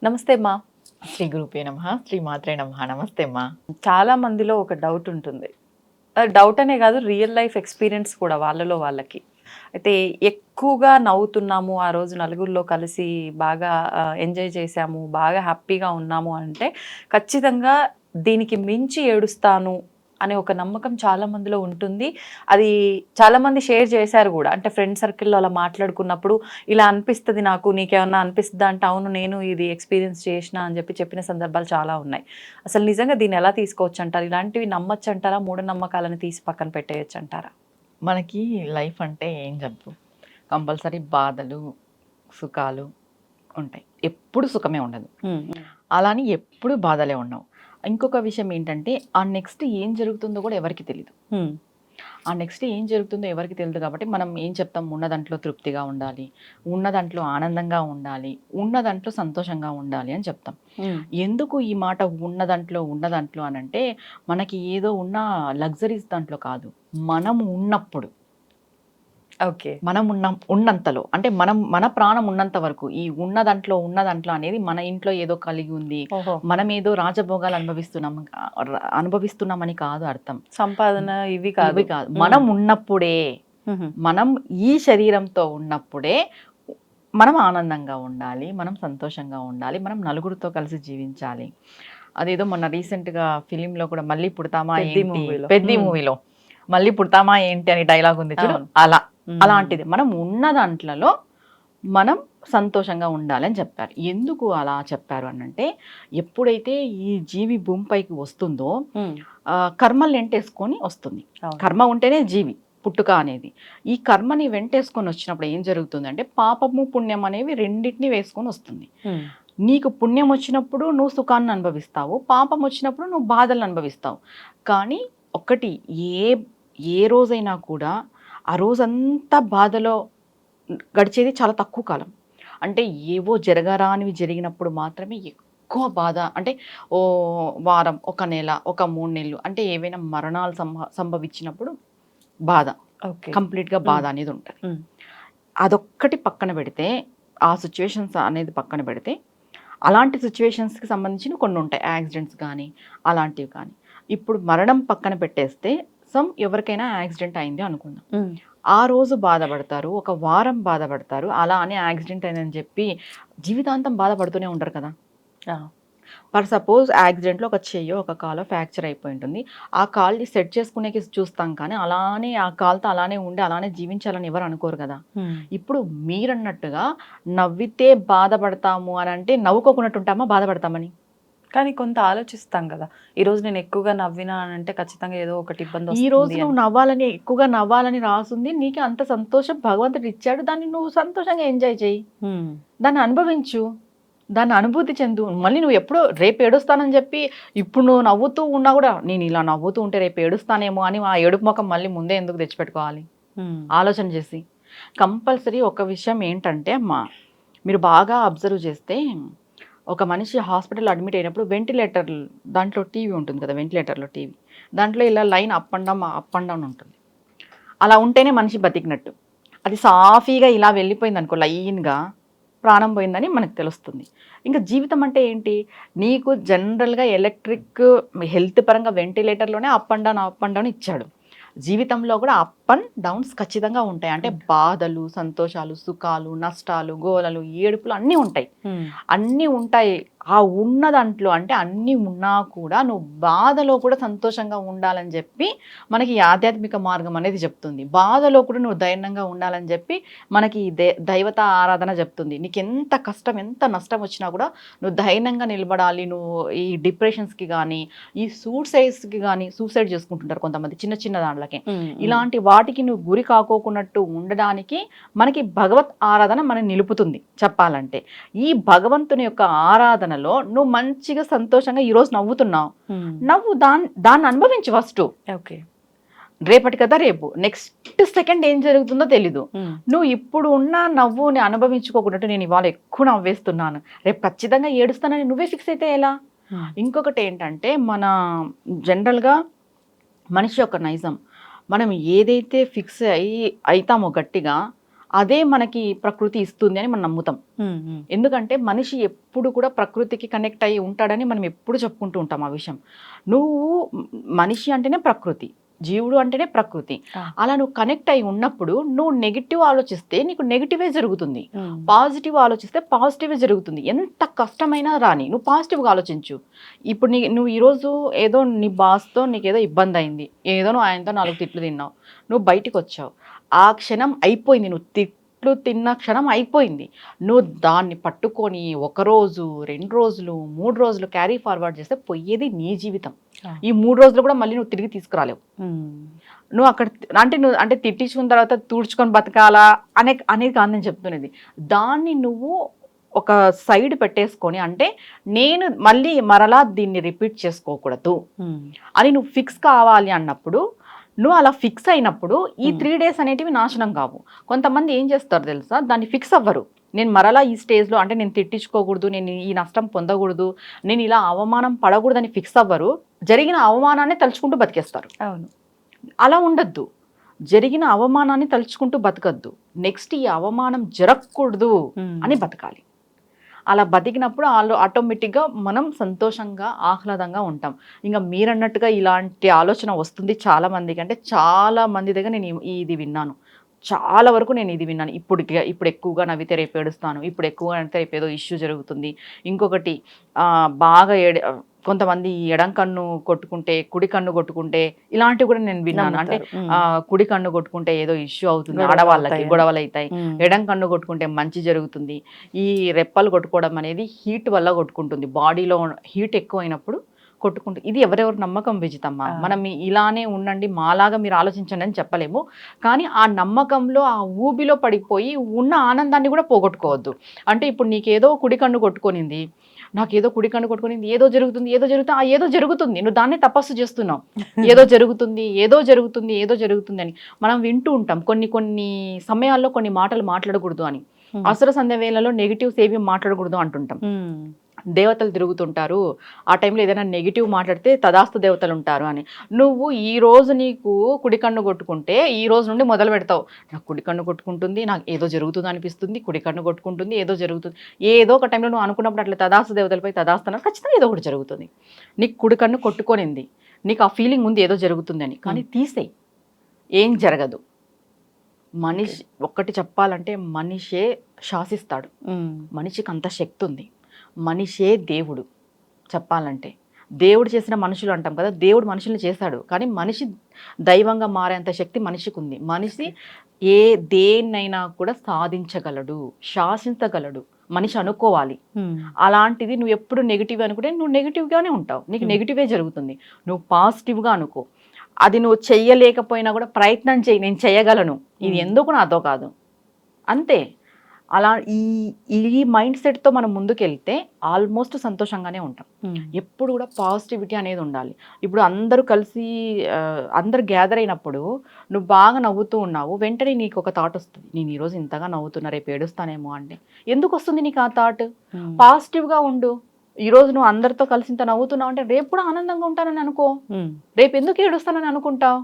నమస్తే అమ్మా. శ్రీ గురుపే నమః, శ్రీ మాత్రే నమః. నమస్తే అమ్మా. చాలా మందిలో ఒక డౌట్ ఉంటుంది. డౌట్ అనే కాదు, రియల్ లైఫ్ ఎక్స్పీరియన్స్ కూడా వాళ్ళలో వాళ్ళకి. అయితే ఎక్కువగా నవ్వుతున్నాము, ఆ రోజు నలుగురిలో కలిసి బాగా ఎంజాయ్ చేశాము, బాగా హ్యాపీగా ఉన్నాము అంటే ఖచ్చితంగా దీనికి మించి ఏడుస్తాను అనే ఒక నమ్మకం చాలా మందిలో ఉంటుంది. అది చాలా మంది షేర్ చేశారు కూడా. అంటే ఫ్రెండ్ సర్కిల్లో అలా మాట్లాడుకున్నప్పుడు ఇలా అనిపిస్తుంది నాకు, నీకేమన్నా అనిపిస్తుందా అంటే అవును నేను ఇది ఎక్స్పీరియన్స్ చేసిన అని చెప్పిన సందర్భాలు చాలా ఉన్నాయి. అసలు నిజంగా దీన్ని ఎలా తీసుకోవచ్చు అంటారు? ఇలాంటివి నమ్మచ్చు అంటారా? మూఢనమ్మకాలను తీసి పక్కన పెట్టేయచ్చు అంటారా? మనకి లైఫ్ అంటే ఏం చెప్పు, కంపల్సరీ బాధలు, సుఖాలు ఉంటాయి. ఎప్పుడు సుఖమే ఉండదు, అలాని ఎప్పుడు బాధలే ఉండవు. ఇంకొక విషయం ఏంటంటే, ఆ నెక్స్ట్ ఏం జరుగుతుందో కూడా ఎవరికి తెలియదు. ఆ నెక్స్ట్ ఏం జరుగుతుందో ఎవరికి తెలియదు కాబట్టి మనం ఏం చెప్తాం, ఉన్న దాంట్లో తృప్తిగా ఉండాలి, ఉన్న దాంట్లో ఆనందంగా ఉండాలి, ఉన్న దాంట్లో సంతోషంగా ఉండాలి అని చెప్తాం. ఎందుకు ఈ మాట ఉన్న దాంట్లో అని అంటే, మనకి ఏదో ఉన్న లగ్జరీస్ దాంట్లో కాదు, మనం ఉన్నప్పుడు, ఓకే, మనం ఉన్నంతలో, అంటే మన ప్రాణం ఉన్నంత వరకు ఈ ఉన్న దాంట్లో అనేది మన ఇంట్లో ఏదో కలిగి ఉంది, మనం ఏదో రాజభోగాలు అనుభవిస్తున్నామని కాదు అర్థం. సంపాదన ఇవి కాదు. మనం ఉన్నప్పుడే, మనం ఈ శరీరంతో ఉన్నప్పుడే మనం ఆనందంగా ఉండాలి, మనం సంతోషంగా ఉండాలి, మనం నలుగురితో కలిసి జీవించాలి. అదేదో మొన్న రీసెంట్గా ఫిలింలో కూడా మళ్ళీ పుడతామా ఏంటి, పెద్ది మూవీలో మళ్ళీ పుడతామా ఏంటి అని డైలాగ్ ఉంది చూడు, అలాంటిది మనం ఉన్న దాంట్లో మనం సంతోషంగా ఉండాలని చెప్పారు. ఎందుకు అలా చెప్పారు అనంటే, ఎప్పుడైతే ఈ జీవి భూమిపైకి వస్తుందో కర్మల్ని వెంటేసుకొని వస్తుంది. కర్మ ఉంటేనే జీవి పుట్టుక అనేది. ఈ కర్మని వెంటేసుకొని వచ్చినప్పుడు ఏం జరుగుతుందంటే, పాపము పుణ్యం అనేవి రెండింటిని వేసుకొని వస్తుంది. నీకు పుణ్యం వచ్చినప్పుడు నువ్వు సుఖాన్ని అనుభవిస్తావు, పాపం వచ్చినప్పుడు నువ్వు బాధలను అనుభవిస్తావు. కానీ ఒకటి, ఏ రోజైనా కూడా ఆ రోజంతా బాధలో గడిచేది చాలా తక్కువ కాలం. అంటే ఏవో జరగరానివి జరిగినప్పుడు మాత్రమే ఎక్కువ బాధ. అంటే ఓ వారం, ఒక నెల, ఒక 3 నెలలు, అంటే ఏవైనా మరణాలు సంభవించినప్పుడు బాధ, కంప్లీట్గా బాధ అనేది ఉంటుంది. అదొక్కటి పక్కన పెడితే, ఆ సిచ్యువేషన్స్ అనేది పక్కన పెడితే, అలాంటి సిచ్యువేషన్స్కి సంబంధించిన కొన్ని ఉంటాయి, యాక్సిడెంట్స్ కానీ అలాంటివి కానీ. ఇప్పుడు మరణం పక్కన పెట్టేస్తే, ఎవరికైనా యాక్సిడెంట్ అయింది అనుకుందాం, ఆ రోజు బాధపడతారు, ఒక వారం బాధపడతారు, అలా అని యాక్సిడెంట్ అయిందని చెప్పి జీవితాంతం బాధపడుతూనే ఉంటారు కదా. ఫర్ సపోజ్ యాక్సిడెంట్లో ఒక చెయ్యో ఒక కాలో ఫ్రాక్చర్ అయిపోయి ఉంటుంది, ఆ కాల్ని సెట్ చేసుకునేకి చూస్తాం, కానీ అలానే ఆ కాల్తో అలానే ఉండి అలానే జీవించాలని ఎవరు అనుకోరు కదా. ఇప్పుడు మీరన్నట్టుగా నవ్వితే బాధపడతాము అని అంటే, నవ్వుకోకున్నట్టు ఉంటామా బాధపడతామని? కానీ కొంత ఆలోచిస్తాం కదా, ఈ రోజు నేను ఎక్కువగా నవ్వినా అని అంటే ఖచ్చితంగా ఏదో ఒకటి ఇబ్బంది ఈ రోజు నువ్వు ఎక్కువగా నవ్వాలని రాసుంది, నీకు అంత సంతోషం భగవంతుడు ఇచ్చాడు, దాన్ని నువ్వు సంతోషంగా ఎంజాయ్ చేయి, దాన్ని అనుభవించు, దాన్ని అనుభూతి చెందు. మళ్ళీ నువ్వు ఎప్పుడో రేపు ఏడుస్తానని చెప్పి ఇప్పుడు నువ్వు నవ్వుతూ ఉన్నా కూడా, నేను ఇలా నవ్వుతూ ఉంటే రేపు ఏడుస్తానేమో అని ఆ ఏడుపు ముఖం మళ్ళీ ముందే ఎందుకు తెచ్చిపెట్టుకోవాలి? ఆలోచన చేసి. కంపల్సరీ ఒక విషయం ఏంటంటే అమ్మా, మీరు బాగా అబ్జర్వ్ చేస్తే, ఒక మనిషి హాస్పిటల్ అడ్మిట్ అయినప్పుడు వెంటిలేటర్ దాంట్లో టీవీ ఉంటుంది కదా, వెంటిలేటర్లో టీవీ దాంట్లో ఇలా లైన్ అప్ అండ్ డౌన్ ఉంటుంది. అలా ఉంటేనే మనిషి బతికినట్టు. అది సాఫీగా ఇలా వెళ్ళిపోయింది అనుకో, లైన్గా ప్రాణం పోయిందని మనకు తెలుస్తుంది. ఇంకా జీవితం అంటే ఏంటి, నీకు జనరల్గా ఎలక్ట్రిక్ హెల్త్ పరంగా వెంటిలేటర్లోనే అప్ అండ్ డౌన్ ఇచ్చాడు. జీవితంలో కూడా అప్ అండ్ డౌన్స్ ఖచ్చితంగా ఉంటాయి. అంటే బాధలు, సంతోషాలు, సుఖాలు, నష్టాలు, గోలలు, ఏడుపులు అన్నీ ఉంటాయి. అన్నీ ఉంటాయి. ఆ ఉన్న దాంట్లో, అంటే అన్నీ ఉన్నా కూడా నువ్వు బాధలో కూడా సంతోషంగా ఉండాలని చెప్పి మనకి ఆధ్యాత్మిక మార్గం అనేది చెప్తుంది. బాధలో కూడా నువ్వు ధైర్యంగా ఉండాలని చెప్పి మనకి దైవత ఆరాధన చెప్తుంది. నీకు ఎంత కష్టం, ఎంత నష్టం వచ్చినా కూడా నువ్వు ధైర్యంగా నిలబడాలి. నువ్వు ఈ డిప్రెషన్స్కి కానీ, ఈ సూసైడ్స్కి కానీ, సూసైడ్ చేసుకుంటుంటారు కొంతమంది చిన్న చిన్న దాంట్లకి, ఇలాంటి వాటికి నువ్వు గురి కాకోకున్నట్టు ఉండడానికి మనకి భగవత్ ఆరాధన మనం నిలుపుతుంది. చెప్పాలంటే ఈ భగవంతుని యొక్క ఆరాధన నువ్వు మంచిగా సంతోషంగా ఈరోజు నవ్వుతున్నావు, నవ్వు దాన్ని అనుభవించు ఫస్ట్. ఓకే, రేపటి కదా రేపు, నెక్స్ట్ సెకండ్ ఏం జరుగుతుందో తెలీదు. నువ్వు ఇప్పుడు ఉన్న నవ్వుని అనుభవించుకోకుండా, నేను ఇవాళ ఎక్కువ నవ్వేస్తున్నాను, రేపు ఖచ్చితంగా ఏడుస్తానని నువ్వే ఫిక్స్ అయితే ఎలా? ఇంకొకటి ఏంటంటే, మన జనరల్గా మనిషి యొక్క నైజం, మనం ఏదైతే ఫిక్స్ అవుతామో గట్టిగా, అదే మనకి ప్రకృతి ఇస్తుంది అని మనం నమ్ముతాం. ఎందుకంటే మనిషి ఎప్పుడు కూడా ప్రకృతికి కనెక్ట్ అయ్యి ఉంటాడని మనం ఎప్పుడు చెప్పుకుంటూ ఉంటాం ఆ విషయం. నువ్వు మనిషి అంటేనే ప్రకృతి, జీవుడు అంటేనే ప్రకృతి. అలా నువ్వు కనెక్ట్ అయి ఉన్నప్పుడు నువ్వు నెగిటివ్ ఆలోచిస్తే నీకు నెగిటివే జరుగుతుంది, పాజిటివ్ ఆలోచిస్తే పాజిటివే జరుగుతుంది. ఎంత కష్టమైనా రాని నువ్వు పాజిటివ్గా ఆలోచించు. ఇప్పుడు నువ్వు ఈరోజు ఏదో నీ బాస్తో నీకేదో ఇబ్బంది అయింది, ఏదో నువ్వు ఆయనతో 4 తిట్లు తిన్నావు, నువ్వు బయటికి వచ్చావు, ఆ క్షణం అయిపోయింది. నువ్వు తిట్లు తిన్న క్షణం అయిపోయింది. నువ్వు దాన్ని పట్టుకొని 1 రోజు 2 రోజులు 3 రోజులు క్యారీ ఫార్వర్డ్ చేస్తే పోయేది నీ జీవితం. ఈ 3 రోజులు కూడా మళ్ళీ నువ్వు తిరిగి తీసుకురాలేవు. నువ్వు అక్కడ అంటే తిట్టించుకున్న తర్వాత తుడుచుకొని బతకాలా అనేది కాదు నేను చెప్తున్నది. దాన్ని నువ్వు ఒక సైడ్ పెట్టేసుకొని, అంటే నేను మళ్ళీ మరలా దీన్ని రిపీట్ చేసుకోకూడదు అని నువ్వు ఫిక్స్ కావాలి అన్నప్పుడు, నువ్వు అలా ఫిక్స్ అయినప్పుడు ఈ 3 డేస్ అనేటివి నాశనం కావు. కొంతమంది ఏం చేస్తారు తెలుసా, దాన్ని ఫిక్స్ అవ్వరు. నేను మరలా ఈ స్టేజ్లో, అంటే నేను తిట్టించుకోకూడదు, నేను ఈ నష్టం పొందకూడదు, నేను ఇలా అవమానం పడకూడదని ఫిక్స్ అవ్వరు. జరిగిన అవమానాన్ని తలుచుకుంటూ బతికేస్తారు. అవును, అలా ఉండద్దు. జరిగిన అవమానాన్ని తలుచుకుంటూ బతకద్దు. నెక్స్ట్ ఈ అవమానం జరగకూడదు అని బతకాలి. అలా బతికినప్పుడు ఆటోమేటిక్గా మనం సంతోషంగా ఆహ్లాదంగా ఉంటాం. ఇంకా మీరన్నట్టుగా ఇలాంటి ఆలోచన వస్తుంది చాలా మందికి. అంటే చాలా మంది దగ్గర నేను ఇది విన్నాను, చాలా వరకు నేను ఇది విన్నాను. ఇప్పుడు ఎక్కువగా నవ్వితే రేపు ఏడుస్తాను, ఇప్పుడు ఎక్కువగా నవ్వితే రేపు ఏదో ఇష్యూ జరుగుతుంది. ఇంకొకటి బాగా కొంతమంది ఎడం కన్ను కొట్టుకుంటే కుడి కన్ను కొట్టుకుంటే, ఇలాంటివి కూడా నేను విన్నాను. అంటే కుడి కన్ను కొట్టుకుంటే ఏదో ఇష్యూ అవుతుంది, ఆడవాళ్ళకి గొడవలు అవుతాయి. ఎడం కన్ను కొట్టుకుంటే మంచి జరుగుతుంది. ఈ రెప్పలు కొట్టుకోవడం అనేది హీట్ వల్ల కొట్టుకుంటుంది, బాడీలో హీట్ ఎక్కువైనప్పుడు కొట్టుకుంటుంది. ఇది ఎవరెవరు నమ్మకం విజితమ్మ. మనం ఇలానే ఉండండి, మాలాగా మీరు ఆలోచించండి అని చెప్పలేము. కానీ ఆ నమ్మకంలో ఆ ఊబిలో పడిపోయి ఉన్న ఆనందాన్ని కూడా పోగొట్టుకోవద్దు. అంటే ఇప్పుడు నీకేదో కుడి కన్ను కొట్టుకొనింది, నాకేదో కుడి కన్ను కొట్టుకునింది, ఏదో జరుగుతుంది ఏదో జరుగుతుంది, నువ్వు దాన్ని తపస్సు చేస్తున్నావు. ఏదో జరుగుతుంది అని మనం వింటూ ఉంటాం. కొన్ని సమయాల్లో కొన్ని మాటలు మాట్లాడకూడదు అని, అసుర సంధ్య వేళలో నెగిటివ్స్ ఏవి మాట్లాడకూడదు అంటుంటాం. దేవతలు తిరుగుతుంటారు, ఆ టైంలో ఏదైనా నెగిటివ్ మాట్లాడితే తదాస్తు దేవతలు ఉంటారు అని. నువ్వు ఈ రోజు నీకు కుడి కన్ను కొట్టుకుంటే ఈ రోజు నుండి మొదలు పెడతావు, నాకు కుడి కన్ను కొట్టుకుంటుంది, నాకు ఏదో జరుగుతుంది అనిపిస్తుంది, కుడి కన్ను కొట్టుకుంటుంది, ఏదో జరుగుతుంది. ఏదో ఒక టైంలో నువ్వు అనుకున్నప్పుడు అట్లా తదాస్తు దేవతలపై తదాస్తున్నారు, ఖచ్చితంగా ఏదో ఒకటి జరుగుతుంది. నీకు కుడి కన్ను కొట్టుకొనింది, నీకు ఆ ఫీలింగ్ ఉంది ఏదో జరుగుతుందని, కానీ తీసేయి, ఏం జరగదు. మనిషి ఒక్కటి చెప్పాలంటే మనిషే శాసిస్తాడు, మనిషికి అంత శక్తి ఉంది. మనిషే దేవుడు. చెప్పాలంటే దేవుడు చేసిన మనుషులు అంటాం కదా, దేవుడు మనుషుల్ని చేశాడు, కానీ మనిషి దైవంగా మారేంత శక్తి మనిషికి ఉంది. మనిషి దేన్నైనా కూడా సాధించగలడు, శాసించగలడు. మనిషి అనుకోవాలి. అలాంటిది నువ్వు ఎప్పుడు నెగిటివ్ అనుకుంటే నువ్వు నెగిటివ్గానే ఉంటావు, నీకు నెగిటివే జరుగుతుంది. నువ్వు పాజిటివ్గా అనుకో. అది నువ్వు చెయ్యలేకపోయినా కూడా ప్రయత్నం చేయి, నేను చెయ్యగలను, ఇది ఎందుకు నాతో కాదు, అంతే. అలా ఈ మైండ్ సెట్తో మనం ముందుకెళ్తే ఆల్మోస్ట్ సంతోషంగానే ఉంటాం. ఎప్పుడు కూడా పాజిటివిటీ అనేది ఉండాలి. ఇప్పుడు అందరూ కలిసి అందరు గ్యాదర్ అయినప్పుడు నువ్వు బాగా నవ్వుతూ ఉన్నావు, వెంటనే నీకు ఒక థాట్ వస్తుంది, నేను ఈరోజు ఇంతగా నవ్వుతున్నా రేపు ఏడుస్తానేమో అంటే. ఎందుకు వస్తుంది నీకు ఆ థాట్? పాజిటివ్గా ఉండు. ఈరోజు నువ్వు అందరితో కలిసి ఇంత నవ్వుతున్నావు అంటే రేపు కూడా ఆనందంగా ఉంటానని అనుకో. రేపు ఎందుకు ఏడుస్తానని అనుకుంటావు?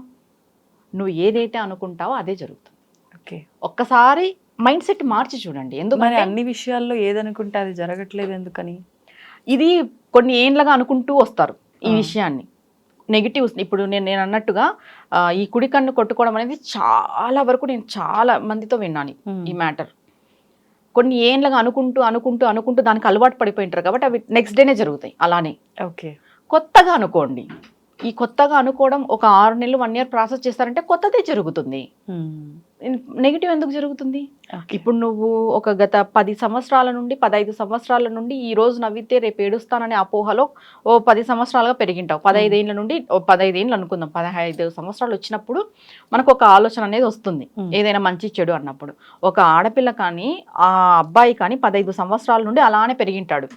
నువ్వు ఏదైతే అనుకుంటావో అదే జరుగుతుంది. ఓకే, ఒక్కసారి మైండ్ సెట్ మార్చి చూడండి. ఎందుకంటే అన్ని విషయాల్లో ఏదనుకుంటే అది జరగట్లేదు ఎందుకని? ఇది కొన్ని ఏండ్లుగా అనుకుంటూ వస్తారు ఈ విషయాన్ని, నెగిటివ్స్. ఇప్పుడు నేను అన్నట్టుగా ఈ కుడి కన్ను కొట్టుకోవడం అనేది చాలా వరకు నేను చాలా మందితో విన్నాను ఈ మ్యాటర్. కొన్ని ఏండ్లుగా అనుకుంటూ దానికి అలవాటు పడిపోయింటారు కాబట్టి అవి నెక్స్ట్ డేనే జరుగుతాయి. అలానే ఓకే, కొత్తగా అనుకోండి. ఈ కొత్తగా అనుకోవడం ఒక 6 నెలలు 1 year ప్రాసెస్ చేస్తారంటే కొత్తదే జరుగుతుంది. నెగిటివ్ ఎందుకు జరుగుతుంది? ఇప్పుడు నువ్వు ఒక గత 10 సంవత్సరాల నుండి 15 సంవత్సరాల నుండి ఈ రోజు నవ్వితే రేపు ఏడుస్తాననే అపోహలో 10 సంవత్సరాలుగా పెరిగింటావు. 15 ఏళ్ళ నుండి 15 ఏళ్ళు అనుకుందాం, 15 సంవత్సరాలు వచ్చినప్పుడు మనకు ఒక ఆలోచన అనేది వస్తుంది, ఏదైనా మంచి చెడు అన్నప్పుడు. ఒక ఆడపిల్ల కానీ ఆ అబ్బాయి కానీ 15 సంవత్సరాల నుండి అలానే పెరిగింటాడు.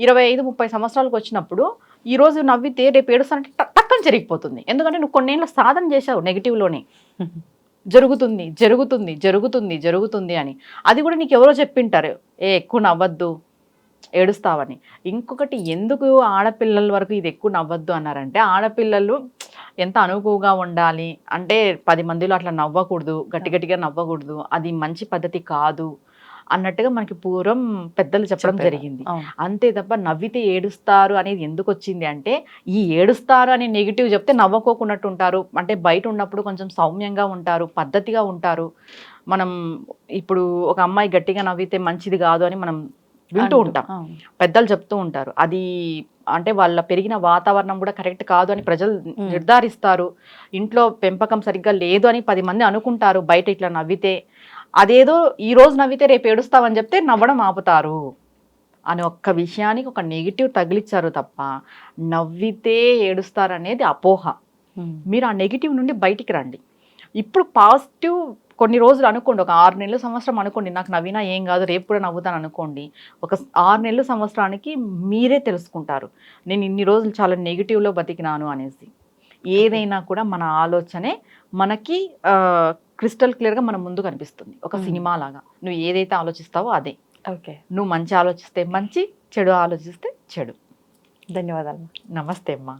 25-30 సంవత్సరాలకు వచ్చినప్పుడు ఈ రోజు నవ్వితే రేపు ఏడుస్తానంటే టక్కని జరిగిపోతుంది. ఎందుకంటే నువ్వు కొన్నేళ్ళ సాధన చేసావు నెగిటివ్లోనే, జరుగుతుంది అని. అది కూడా నీకు ఎవరో చెప్పింటారు, ఎక్కువ నవ్వద్దు, ఏడుస్తావని. ఇంకొకటి ఎందుకు ఆడపిల్లల వరకు ఇది ఎక్కువ నవ్వద్దు అన్నారంటే, ఆడపిల్లలు ఎంత అనుకువగా ఉండాలి అంటే 10 మందిలో అట్లా నవ్వకూడదు, గట్టి గట్టిగా నవ్వకూడదు, అది మంచి పద్ధతి కాదు అన్నట్టుగా మనకి పూర్వం పెద్దలు చెప్పడం చెప్పేవారు. జరిగింది. అవును. అంతే తప్ప నవ్వితే ఏడుస్తారు అనేది ఎందుకు వచ్చింది అంటే, ఈ ఏడుస్తారు అనే నెగిటివ్ చెప్తే నవ్వకోకున్నట్టు ఉంటారు. అంటే బయట ఉన్నప్పుడు కొంచెం సౌమ్యంగా ఉంటారు, పద్ధతిగా ఉంటారు. మనం ఇప్పుడు ఒక అమ్మాయి గట్టిగా నవ్వితే మంచిది కాదు అని మనం వింటూ ఉంటాం. అవును. పెద్దలు చెప్తూ ఉంటారు. అది అంటే వాళ్ళ పెరిగిన వాతావరణం కూడా కరెక్ట్ కాదు అని ప్రజలు ఉమ్. నిర్ధారిస్తారు. ఇంట్లో పెంపకం సరిగ్గా లేదు అని 10 మంది అనుకుంటారు బయట ఇట్లా నవ్వితే. అదేదో ఈ రోజు నవ్వితే రేపు ఏడుస్తావని చెప్తే నవ్వడం ఆపుతారు అని ఒక్క విషయానికి ఒక నెగిటివ్ తగిలిచ్చారు తప్ప, నవ్వితే ఏడుస్తారనేది అపోహ. ఉమ్. మీరు ఆ నెగిటివ్ నుండి బయటికి రండి. ఇప్పుడు పాజిటివ్ కొన్ని రోజులు అనుకోండి, ఒక 6 నెలలు సంవత్సరం అనుకోండి, నాకు నవ్వినా ఏం కాదు రేపు కూడా నవ్వుతాను అనుకోండి. ఒక 6 నెలలు సంవత్సరానికి మీరే తెలుసుకుంటారు, నేను ఇన్ని రోజులు చాలా నెగిటివ్లో బతికినాను అనేసి. ఏదైనా కూడా మన ఆలోచనే మనకి క్రిస్టల్ క్లియర్గా మన ముందు కనిపిస్తుంది, ఒక సినిమా లాగా. నువ్వు ఏదైతే ఆలోచిస్తావో అదే. ఓకే. నువ్వు మంచి ఆలోచిస్తే మంచి, చెడు ఆలోచిస్తే చెడు. ధన్యవాదాలు. నమస్తే అమ్మా.